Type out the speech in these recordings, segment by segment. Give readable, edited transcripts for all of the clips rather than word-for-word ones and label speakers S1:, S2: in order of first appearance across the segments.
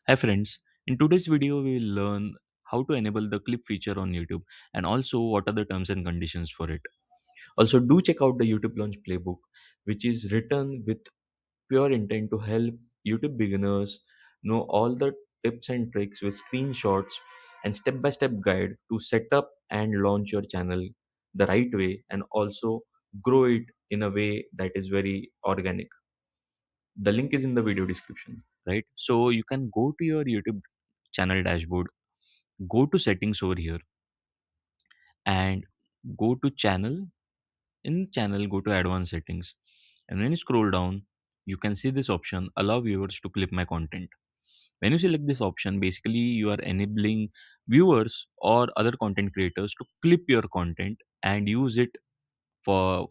S1: Hi friends, in today's video we will learn how to enable the clip feature on YouTube and also what are the terms and conditions for it. Also do check out the YouTube launch playbook which is written with pure intent to help YouTube beginners know all the tips and tricks with screenshots and step-by-step guide to set up and launch your channel the right way and also grow it in a way that is very organic. The link is in the video description, right? So you can go to your YouTube channel dashboard, go to settings over here and go to channel. In channel, go to advanced settings, and when you scroll down you can see this option, allow viewers to clip my content. When you select this option, basically you are enabling viewers or other content creators to clip your content and use it for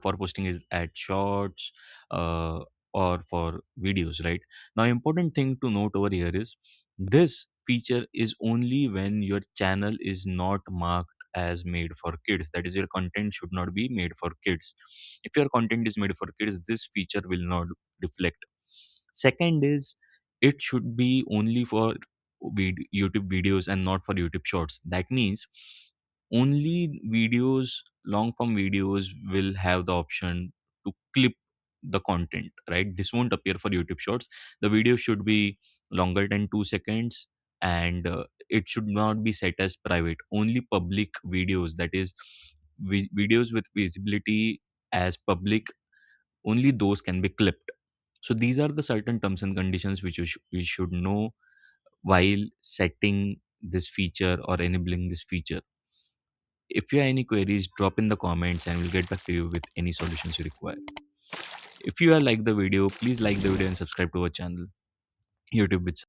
S1: posting is at shorts, uh, or for videos, right? Now important thing to note over here is this feature is only when your channel is not marked as made for kids. That is, your content should not be made for kids. If your content is made for kids, this feature will not reflect. Second is, it should be only for YouTube videos and not for YouTube shorts. That means only videos, long form videos will have the option to clip the content, right? This won't appear for YouTube shorts. The video should be longer than 2 seconds, and it should not be set as private. Only public videos, that is videos with visibility as public, only those can be clipped. So these are the certain terms and conditions which we should know while setting this feature or enabling this feature. If you have any queries, drop in the comments and we'll get back to you with any solutions you require. If you have liked the video, please like the video and subscribe to our channel, YouTube with